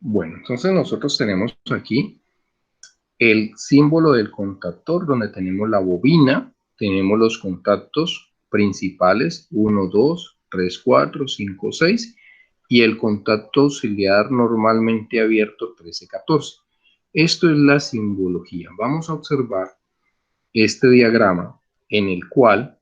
Bueno, entonces nosotros tenemos aquí el símbolo del contactor, donde tenemos la bobina, tenemos los contactos principales, 1, 2, 3, 4, 5, 6, y el contacto auxiliar normalmente abierto 13, 14. Esto es la simbología. Vamos a observar este diagrama en el cual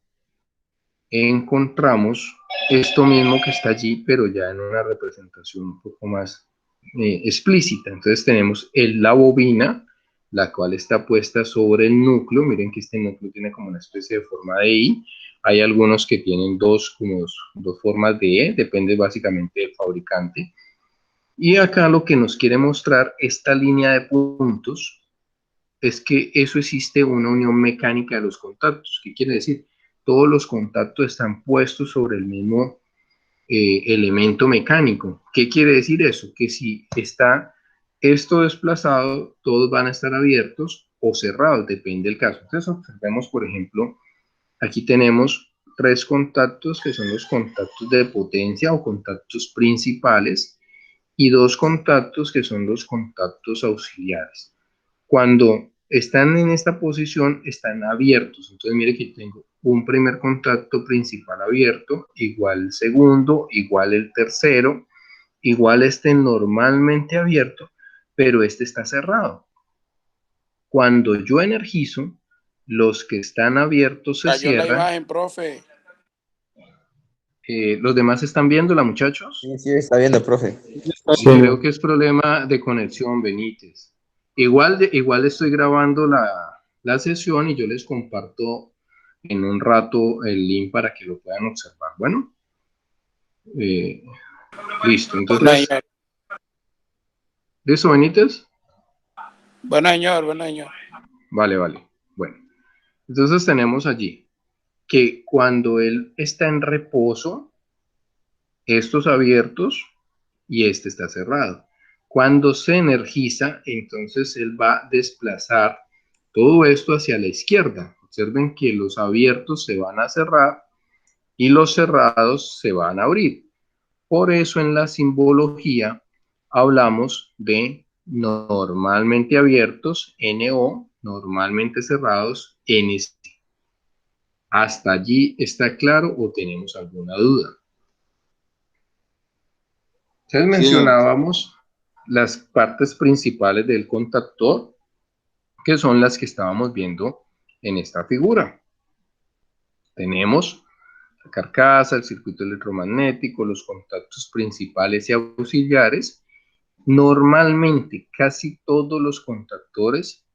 encontramos esto mismo que está allí, pero ya en una representación un poco más explícita. Entonces tenemos la bobina, la cual está puesta sobre el núcleo. Miren que este núcleo tiene como una especie de forma de I. Hay algunos que tienen dos formas de E, depende básicamente del fabricante. Y acá lo que nos quiere mostrar esta línea de puntos es que eso existe una unión mecánica de los contactos. ¿Qué quiere decir? Todos los contactos están puestos sobre el mismo elemento mecánico. ¿Qué quiere decir eso? Que si está esto desplazado, todos van a estar abiertos o cerrados, depende del caso. Entonces observemos, por ejemplo, aquí tenemos 3 contactos que son los contactos de potencia o contactos principales y 2 contactos que son los contactos auxiliares. Cuando están en esta posición, están abiertos. Entonces, mire que tengo un primer contacto principal abierto, igual el segundo, igual el tercero, igual este normalmente abierto, pero este está cerrado. Cuando yo energizo, los que están abiertos se Cayó la cierran. imagen, profe. ¿Los demás están viéndola, muchachos? Sí, sí, está viendo, profe. Sí, creo que es problema de conexión, Benítez. Igual estoy grabando la sesión y yo les comparto en un rato el link para que lo puedan observar. Bueno, eh, listo. Bueno, Entonces, señor. ¿listo, Benítez? Bueno, señor, bueno, señor. Vale, vale. Bueno, entonces tenemos allí que cuando él está en reposo, estos abiertos y este está cerrado. Cuando se energiza, entonces él va a desplazar todo esto hacia la izquierda. Observen que los abiertos se van a cerrar y los cerrados se van a abrir. Por eso en la simbología hablamos de normalmente abiertos, NO, normalmente cerrados, NC. ¿Hasta allí está claro o tenemos alguna duda? Entonces mencionábamos las partes principales del contactor, que son las que estábamos viendo en esta figura. Tenemos la carcasa, el circuito electromagnético, los contactos principales y auxiliares. Normalmente, casi todos los contactores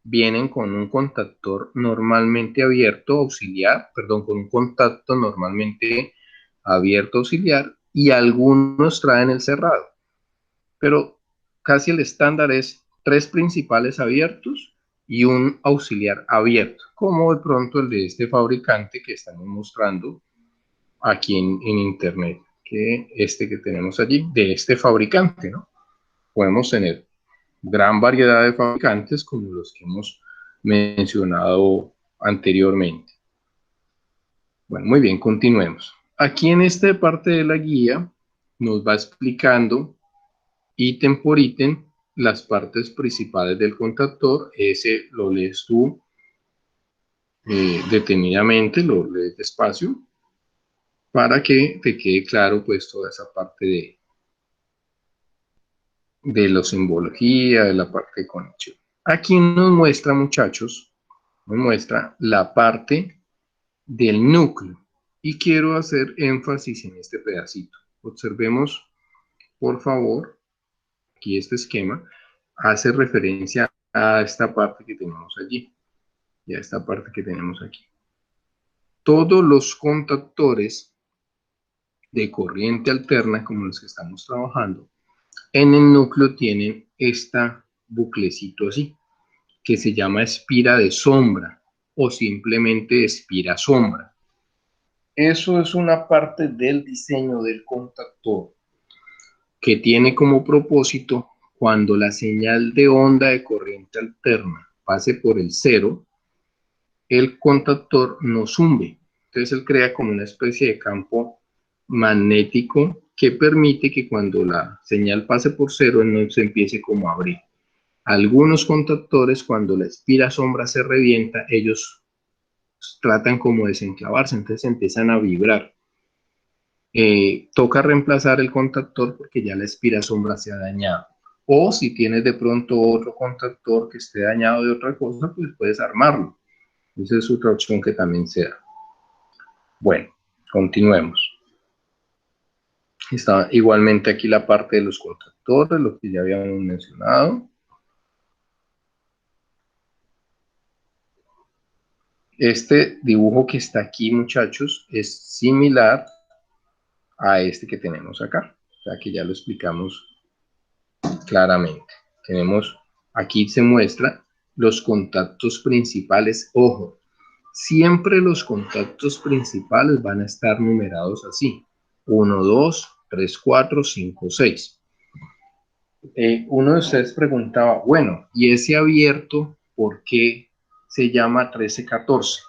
vienen con un contactor normalmente abierto auxiliar, perdón, con un contacto normalmente abierto auxiliar y algunos traen el cerrado. Pero casi el estándar es 3 principales abiertos y un auxiliar abierto, como de pronto el de este fabricante que estamos mostrando aquí en internet, que este que tenemos allí, de este fabricante, ¿no? Podemos tener gran variedad de fabricantes como los que hemos mencionado anteriormente. Bueno, muy bien, continuemos. Aquí en esta parte de la guía nos va explicando ítem por ítem las partes principales del contactor. Ese lo lees tú detenidamente, lo lees despacio, para que te quede claro pues toda esa parte de la simbología, de la parte de conexión. Aquí nos muestra, muchachos, nos muestra la parte del núcleo y quiero hacer énfasis en este pedacito. Observemos, por favor, aquí este esquema hace referencia a esta parte que tenemos allí y a esta parte que tenemos aquí. Todos los contactores de corriente alterna, como los que estamos trabajando, en el núcleo tienen esta buclecito así, que se llama espira de sombra o simplemente espira sombra. Eso es una parte del diseño del contactor que tiene como propósito cuando la señal de onda de corriente alterna pase por el cero, el contactor no zumbe. Entonces él crea como una especie de campo magnético que permite que cuando la señal pase por cero no se empiece como a abrir. Algunos contactores, cuando la espira sombra se revienta, ellos tratan como de desenclavarse, entonces empiezan a vibrar. Toca reemplazar el contactor porque ya la espira sombra se ha dañado. O si tienes de pronto otro contactor que esté dañado de otra cosa, pues puedes armarlo. Esa es otra opción que también se da. Bueno, continuemos. Está igualmente aquí la parte de los contactores, lo que ya habíamos mencionado. Este dibujo que está aquí, muchachos, es similar a este que tenemos acá. O sea, que ya lo explicamos claramente. Tenemos, aquí se muestra los contactos principales. Ojo, siempre los contactos principales van a estar numerados así. 1, 2, 3, 4, 5, 6. Uno de ustedes preguntaba, bueno, ¿y ese abierto por qué se llama 1314?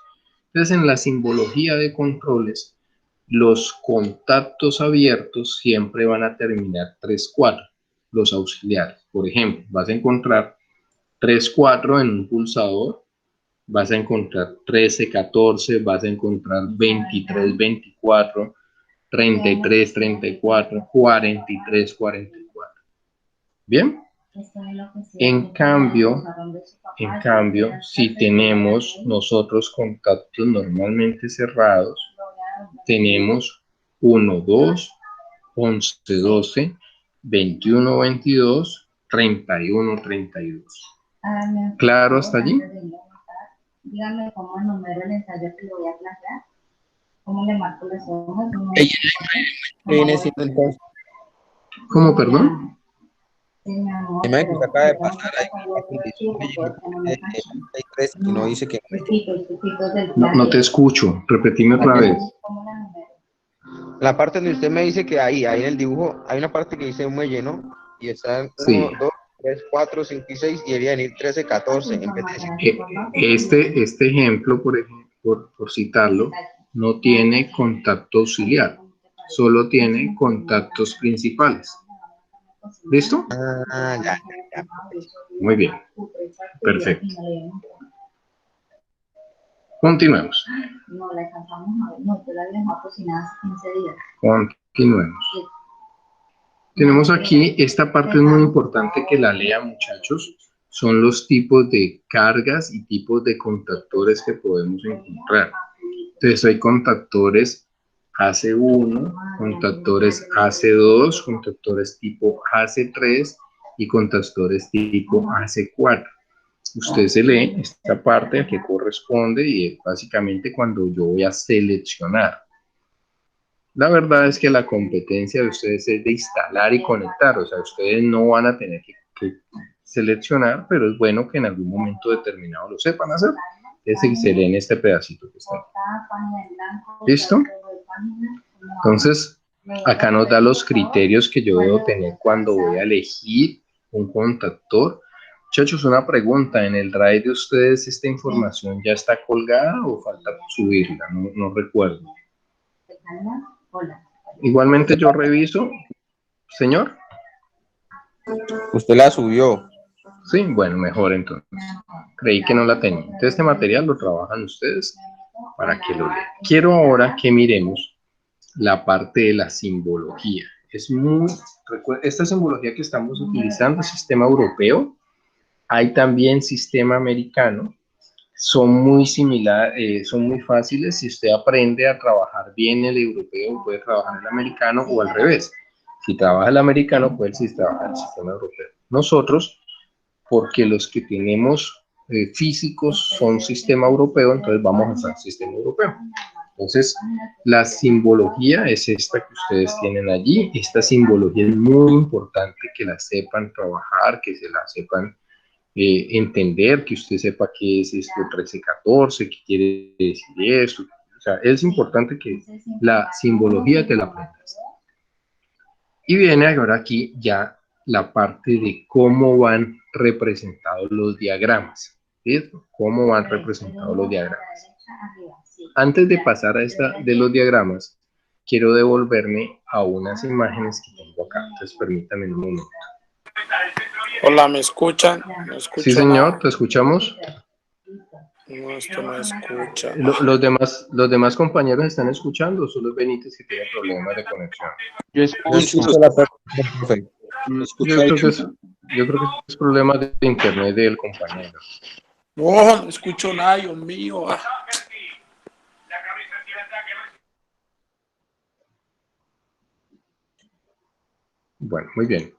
Entonces, en la simbología de controles, los contactos abiertos siempre van a terminar 3-4, los auxiliares. Por ejemplo, vas a encontrar 3-4 en un pulsador, vas a encontrar 13-14, vas a encontrar 23-24, 33-34, 43-44. ¿Bien? En cambio, si tenemos nosotros contactos normalmente cerrados, tenemos 1, 2, 11, 12, 21, 22, 31, 32. ¿Claro hasta allí? Dígame cómo enumero el ensayo que le voy a plantear. ¿Cómo le marco las hojas? Viene siendo entonces. ¿Cómo, perdón? El que se acaba de pasar ahí la condición de 33 y no dice que no te escucho, repetime otra vez. La parte donde usted me dice que ahí en el dibujo hay una parte que dice muelle, ¿no? Y están 1, Sí. 2, 3, 4, 5 y 6 y debería venir 13, 14 en vez de decir. Este ejemplo, por ejemplo, por citarlo, no tiene contacto auxiliar, solo tiene contactos principales. ¿Listo? Ya. Muy bien. Perfecto. Continuemos. Continuemos. Tenemos aquí, esta parte es muy importante que la lean, muchachos. Son los tipos de cargas y tipos de contactores que podemos encontrar. Entonces hay contactores AC1, contactores AC2, contactores tipo AC3 y contactores tipo AC4. Usted se lee esta parte que corresponde y es básicamente cuando yo voy a seleccionar. La verdad es que la competencia de ustedes es de instalar y conectar, o sea, ustedes no van a tener que seleccionar, pero es bueno que en algún momento determinado lo sepan hacer. Entonces se leen este pedacito que está aquí. ¿Listo? Entonces, acá nos da los criterios que yo debo tener cuando voy a elegir un contactor. Muchachos, una pregunta, ¿en el drive de ustedes esta información ya está colgada o falta subirla? No recuerdo. Igualmente yo reviso. Señor. Usted la subió. Sí, bueno, mejor entonces. Creí que no la tenía. Entonces este material lo trabajan ustedes para que lo lean. Quiero ahora que miremos la parte de la simbología. Esta simbología que estamos utilizando es sistema europeo. Hay también sistema americano. Son muy similares, son muy fáciles. Si usted aprende a trabajar bien el europeo, puede trabajar el americano o al revés. Si trabaja el americano, puede trabajar el sistema europeo. Nosotros, porque los que tenemos físicos son sistema europeo, entonces vamos a usar sistema europeo. Entonces, la simbología es esta que ustedes tienen allí. Esta simbología es muy importante que la sepan trabajar, que se la sepan entender, que usted sepa qué es esto 13-14, qué quiere decir esto. O sea, es importante que la simbología te la aprendas. Y viene ahora aquí ya la parte de cómo van representados los diagramas. ¿Cierto? ¿Cómo van representados los diagramas? Antes de pasar a esta de los diagramas, quiero devolverme a unas imágenes que tengo acá. Entonces, permítame un momento. Hola, ¿me escuchan? No Sí, escucho señor, nada. te escuchamos. No, esto no escucha. Los demás compañeros están escuchando, solo es Benítez que tiene problemas de conexión. Yo Yo escucho escucho, la pregunta, profe. ¿me escucha hecho? Yo creo que es problema de internet del compañero. No, no escucho nada, Dios mío. Ah. Bueno, muy bien.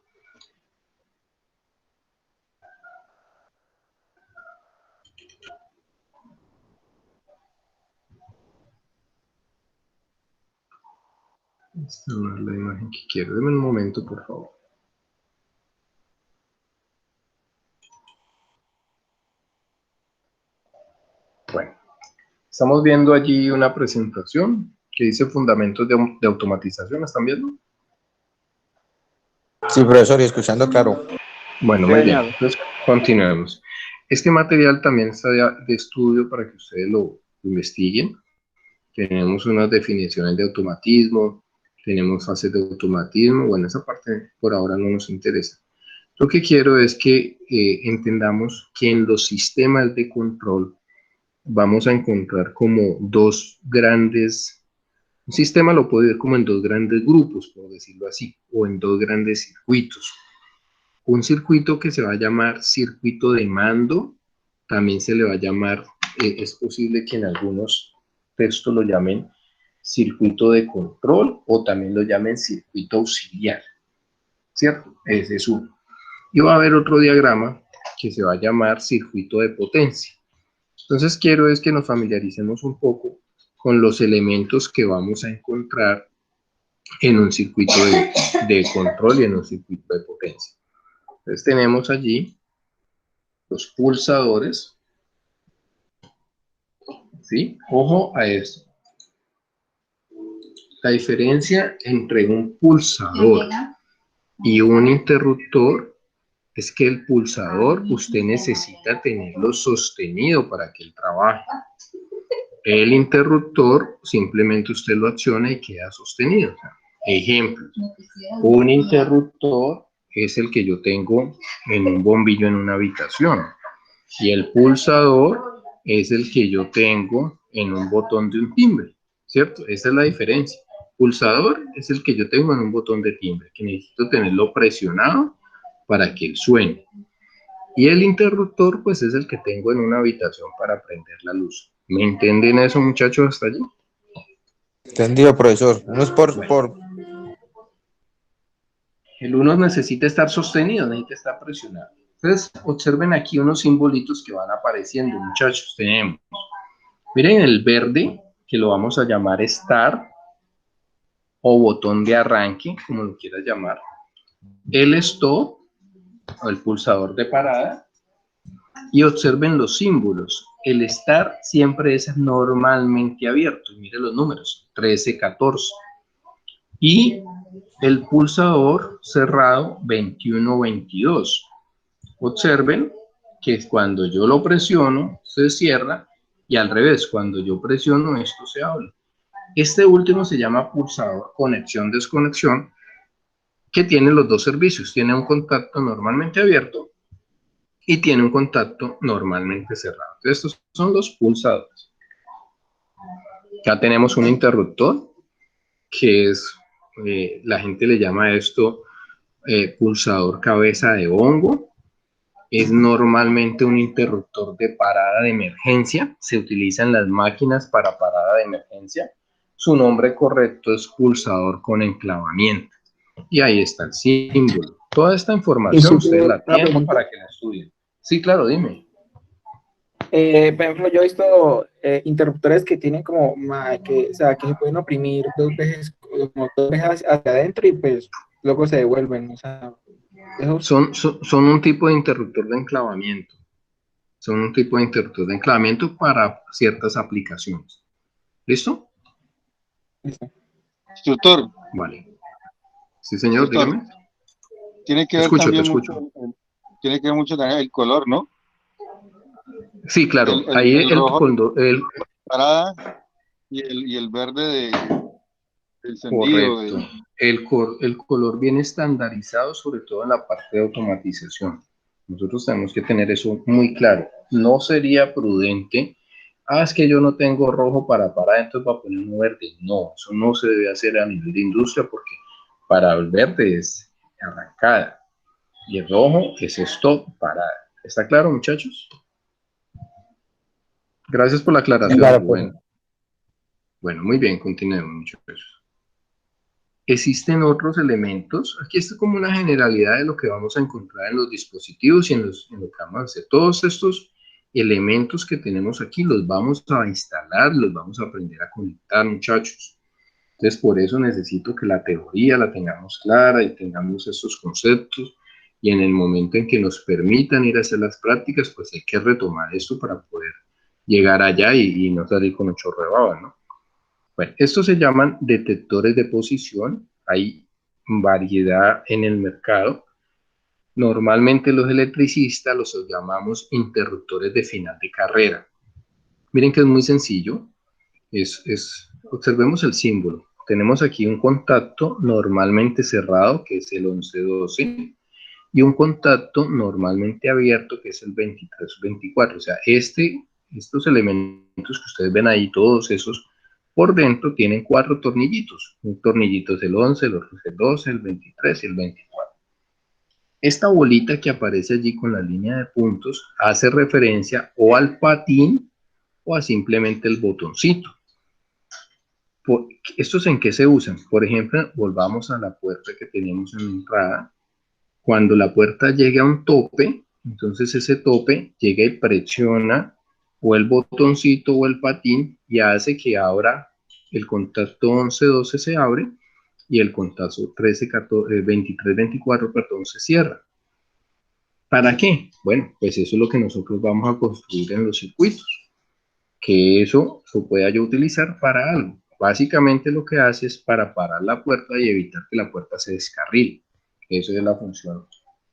Esta no es la imagen que quiero. Deme un momento, por favor. Bueno, estamos viendo allí una presentación que dice fundamentos de automatización. ¿Están viendo? Sí, profesor, y escuchando, claro. Bueno, muy bien. Entonces, continuemos. Este material también está de estudio para que ustedes lo investiguen. Tenemos unas definiciones de automatismo, tenemos fases de automatismo. Bueno, esa parte por ahora no nos interesa. Lo que quiero es que entendamos que en los sistemas de control vamos a encontrar como dos grandes, un sistema lo puedo ver como en dos grandes grupos, por decirlo así, o en dos grandes circuitos. Un circuito que se va a llamar circuito de mando, también se le va a llamar, es posible que en algunos textos lo llamen circuito de control o también lo llamen circuito auxiliar, ¿cierto? Ese es uno. Y va a haber otro diagrama que se va a llamar circuito de potencia. Entonces quiero es que nos familiaricemos un poco con los elementos que vamos a encontrar en un circuito de control y en un circuito de potencia. Entonces tenemos allí los pulsadores, ¿sí? Ojo a esto. La diferencia entre un pulsador y un interruptor es que el pulsador usted necesita tenerlo sostenido para que él trabaje. El interruptor simplemente usted lo acciona y queda sostenido. Ejemplo, un interruptor es el que yo tengo en un bombillo en una habitación y el pulsador es el que yo tengo en un botón de un timbre, ¿cierto? Esa es la diferencia. Pulsador es el que yo tengo en un botón de timbre, que necesito tenerlo presionado para que él suene. Y el interruptor, pues, es el que tengo en una habitación para prender la luz. ¿Me entienden eso, muchachos, hasta allí? Entendido, profesor. Uno es El uno necesita estar sostenido, necesita estar presionado. Entonces, observen aquí unos simbolitos que van apareciendo, muchachos. Tenemos, miren el verde, que lo vamos a llamar Start, o botón de arranque, como lo quieras llamar. El Stop, o el pulsador de parada. Y observen los símbolos. El Start siempre es normalmente abierto. Miren los números, 13, 14. Y el pulsador cerrado, 21, 22. Observen que cuando yo lo presiono, se cierra, y al revés, cuando yo presiono, esto se abre. Este último se llama pulsador conexión-desconexión, que tiene los dos servicios. Tiene un contacto normalmente abierto y tiene un contacto normalmente cerrado. Estos son los pulsadores. Acá tenemos un interruptor, que es, la gente le llama a esto pulsador cabeza de hongo. Es normalmente un interruptor de parada de emergencia. Se utiliza en las máquinas para parada de emergencia. Su nombre correcto es pulsador con enclavamiento. Y ahí está el símbolo. Toda esta información ustedes la tienen para que la estudien. Sí, claro, dime. Por ejemplo, yo he visto interruptores que tienen como, o sea, que se pueden oprimir como dos veces hacia adentro y pues luego se devuelven. O sea, Son un tipo de interruptor de enclavamiento. Son un tipo de interruptor de enclavamiento para ciertas aplicaciones. ¿Listo? Listo. Instructor, Vale. Sí, señor, instructor, dígame. tiene que Te ver escucho, te también escucho. mucho, tiene que ver mucho también el color, ¿no? Sí, claro. El rojo el parada y el verde encendido. Correcto. El color viene estandarizado, sobre todo en la parte de automatización. Nosotros tenemos que tener eso muy claro. No sería prudente, es que yo no tengo rojo para entonces voy a poner un verde. No, eso no se debe hacer a nivel de industria porque para el verde es arrancada y el rojo es stop, parada. ¿Está claro, muchachos? Gracias por la aclaración, Claro, Rubén. Bueno, muy bien, continuemos, muchachos. Existen otros elementos. Aquí está como una generalidad de lo que vamos a encontrar en los dispositivos y en lo que vamos a hacer. Todos estos elementos que tenemos aquí los vamos a instalar, los vamos a aprender a conectar, muchachos. Entonces, por eso necesito que la teoría la tengamos clara y tengamos estos conceptos. Y en el momento en que nos permitan ir a hacer las prácticas, pues hay que retomar esto para poder llegar allá y no salir con un chorro de baba, ¿no? Bueno, estos se llaman detectores de posición. Hay variedad en el mercado. Normalmente los electricistas los llamamos interruptores de final de carrera. Miren que es muy sencillo. Observemos el símbolo. Tenemos aquí un contacto normalmente cerrado, que es el 1112, y un contacto normalmente abierto, que es el 2324. O sea, estos elementos que ustedes ven ahí, todos esos, por dentro tienen 4 tornillitos. Un tornillito es el 11, el otro es el 12, el 23 y el 24. Esta bolita que aparece allí con la línea de puntos hace referencia o al patín o a simplemente el botoncito. ¿Estos en qué se usan? Por ejemplo, volvamos a la puerta que tenemos en la entrada. Cuando la puerta llegue a un tope, entonces ese tope llega y presiona o el botoncito o el patín y hace que abra el contacto 11-12 se abre y el contacto 23-24, perdón, se cierra. ¿Para qué? Bueno, pues eso es lo que nosotros vamos a construir en los circuitos, que eso se pueda yo utilizar para algo. Básicamente lo que hace es para parar la puerta y evitar que la puerta se descarrile. Eso es la función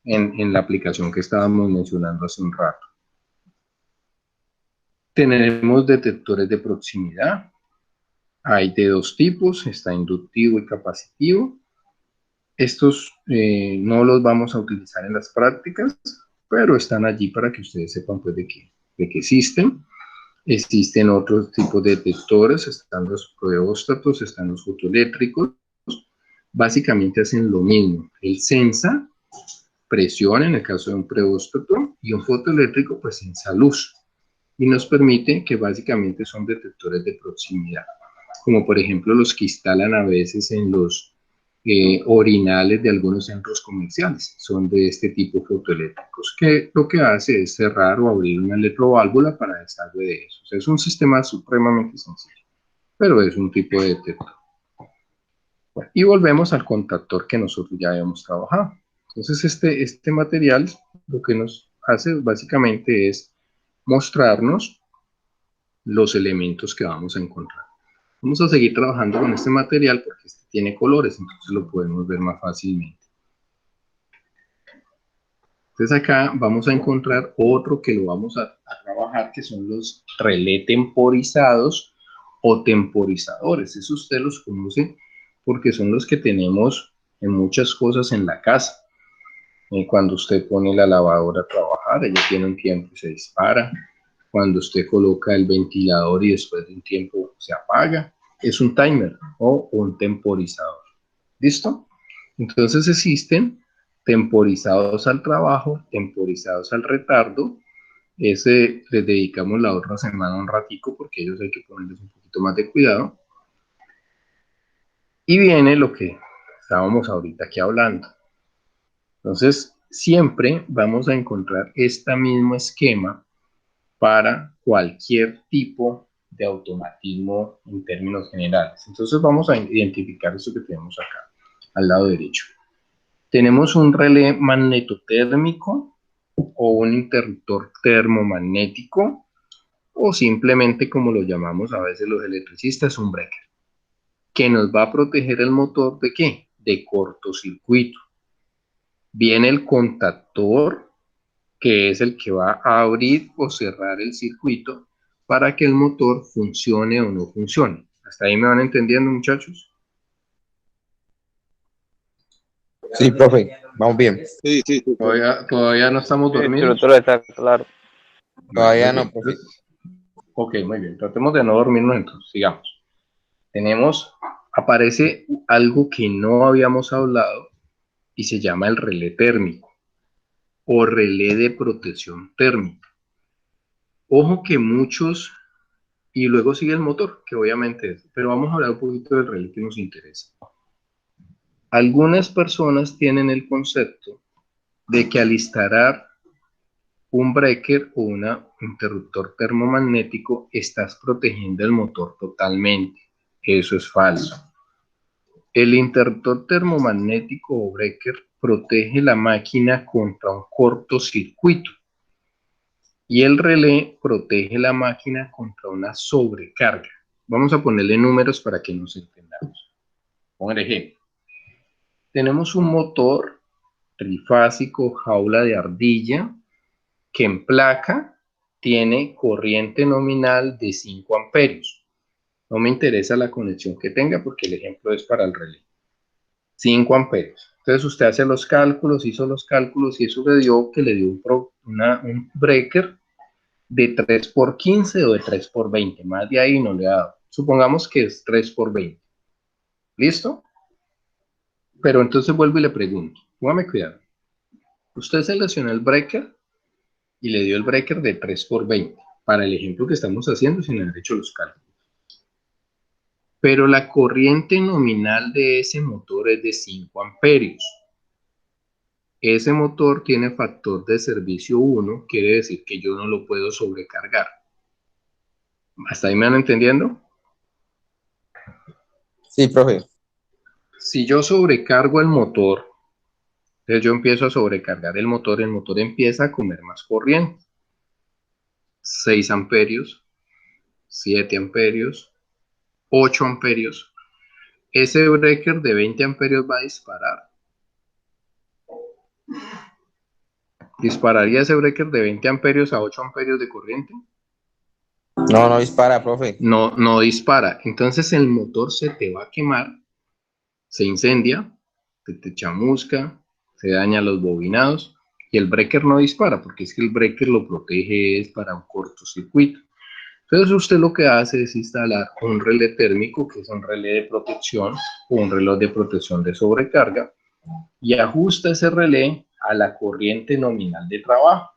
en la aplicación que estábamos mencionando hace un rato. Tenemos detectores de proximidad. Hay de 2 tipos, está inductivo y capacitivo. Estos no los vamos a utilizar en las prácticas, pero están allí para que ustedes sepan pues, de que existen. Existen otros tipos de detectores, están los proeóstatos, están los fotoeléctricos. Básicamente hacen lo mismo. El sensa presión en el caso de un preóstato y un fotoeléctrico pues sensa luz y nos permite que básicamente son detectores de proximidad, como por ejemplo los que instalan a veces en los orinales de algunos centros comerciales, son de este tipo fotoeléctricos, que lo que hace es cerrar o abrir una electroválvula para desagüe de eso. O sea, es un sistema supremamente sencillo, pero es un tipo de detector. Bueno, y volvemos al contactor que nosotros ya habíamos trabajado. Entonces, este material lo que nos hace básicamente es mostrarnos los elementos que vamos a encontrar. Vamos a seguir trabajando con este material porque este tiene colores, entonces lo podemos ver más fácilmente. Entonces acá vamos a encontrar otro que lo vamos a trabajar, que son los relé temporizados o temporizadores. Eso usted los conoce porque son los que tenemos en muchas cosas en la casa. Cuando usted pone la lavadora a trabajar, ella tiene un tiempo y se dispara. Cuando usted coloca el ventilador y después de un tiempo se apaga, es un timer o un temporizador. ¿Listo? Entonces existen temporizados al trabajo, temporizados al retardo. Ese les dedicamos la otra semana un ratico porque ellos hay que ponerles un poquito más de cuidado. Y viene lo que estábamos ahorita aquí hablando. Entonces, siempre vamos a encontrar este mismo esquema para cualquier tipo de automatismo en términos generales. Entonces, vamos a identificar esto que tenemos acá, al lado derecho. Tenemos un relé magnetotérmico o un interruptor termomagnético o simplemente, como lo llamamos a veces los electricistas, un breaker, que nos va a proteger el motor ¿de qué? De cortocircuito. Viene el contactor, que es el que va a abrir o cerrar el circuito para que el motor funcione o no funcione. ¿Hasta ahí me van entendiendo, muchachos? Sí, profe, vamos bien. Sí, sí, sí. Todavía no estamos dormidos. Instructor, está claro. Todavía Muy no, bien. profe. Ok, muy bien. Tratemos de no dormirnos entonces. Sigamos. Aparece algo que no habíamos hablado y se llama el relé térmico o relé de protección térmica. Ojo que muchos, y luego sigue el motor, que obviamente es, pero vamos a hablar un poquito del relé que nos interesa. Algunas personas tienen el concepto de que al instalar un breaker o un interruptor termomagnético estás protegiendo el motor totalmente. Eso es falso. El interruptor termomagnético o breaker protege la máquina contra un cortocircuito y el relé protege la máquina contra una sobrecarga. Vamos a ponerle números para que nos entendamos. Por ejemplo, tenemos un motor trifásico jaula de ardilla que en placa tiene corriente nominal de 5 amperios. No me interesa la conexión que tenga porque el ejemplo es para el relé. 5 amperios. Entonces usted hace los cálculos, hizo los cálculos y eso le dio que le dio un breaker de 3 por 15 o de 3 por 20. Más de ahí no le ha dado. Supongamos que es 3 por 20. ¿Listo? Pero entonces vuelvo y le pregunto. Póngame cuidado. Usted seleccionó el breaker y le dio el breaker de 3 por 20. Para el ejemplo que estamos haciendo sin haber hecho los cálculos. Pero la corriente nominal de ese motor es de 5 amperios. Ese motor tiene factor de servicio 1, quiere decir que yo no lo puedo sobrecargar. ¿Hasta ahí me van entendiendo? Sí, profe. Si yo sobrecargo el motor, entonces yo empiezo a sobrecargar el motor empieza a comer más corriente. 6 amperios, 7 amperios, 8 amperios. Ese breaker de 20 amperios va a disparar. ¿Dispararía ese breaker de 20 amperios a 8 amperios de corriente? No, no dispara, profe. No, no dispara. Entonces el motor se te va a quemar, se incendia, te chamusca, se daña los bobinados y el breaker no dispara porque es que el breaker lo protege es para un cortocircuito. Entonces usted lo que hace es instalar un relé térmico, que es un relé de protección o un reloj de protección de sobrecarga, y ajusta ese relé a la corriente nominal de trabajo,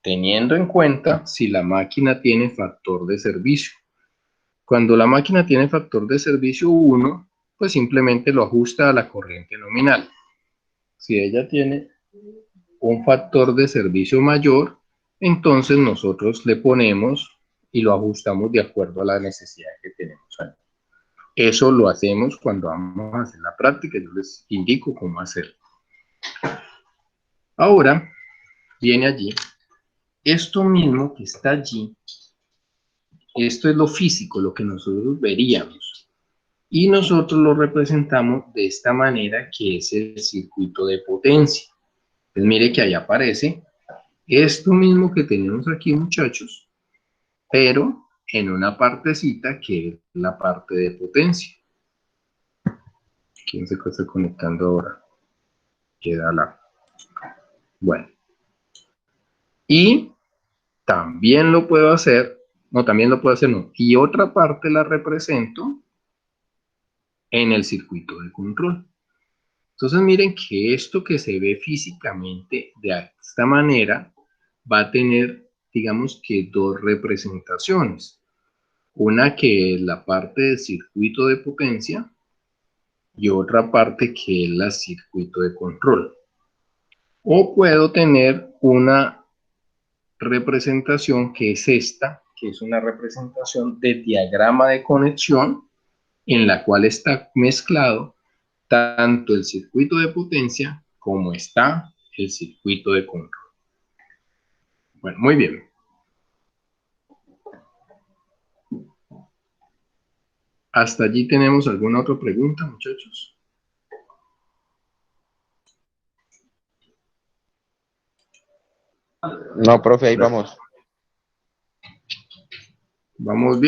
teniendo en cuenta si la máquina tiene factor de servicio. Cuando la máquina tiene factor de servicio 1, pues simplemente lo ajusta a la corriente nominal. Si ella tiene un factor de servicio mayor, entonces nosotros le ponemos y lo ajustamos de acuerdo a la necesidad que tenemos ahí. Eso lo hacemos cuando vamos a hacer la práctica, yo les indico cómo hacerlo. Ahora viene allí, esto mismo que está allí, esto es lo físico, lo que nosotros veríamos. Y nosotros lo representamos de esta manera, que es el circuito de potencia. Pues mire que ahí aparece esto mismo que tenemos aquí, muchachos, pero en una partecita que es la parte de potencia. ¿Quién se está conectando ahora? Queda la... Bueno. Y también lo puedo hacer, no. Y otra parte la represento en el circuito de control. Entonces miren que esto que se ve físicamente de esta manera va a tener, digamos que dos representaciones. Una que es la parte del circuito de potencia y otra parte que es el circuito de control. O puedo tener una representación que es esta, que es una representación de diagrama de conexión en la cual está mezclado tanto el circuito de potencia como está el circuito de control. Bueno, muy bien. ¿Hasta allí tenemos alguna otra pregunta, muchachos? No, profe, ahí vamos. Vamos bien.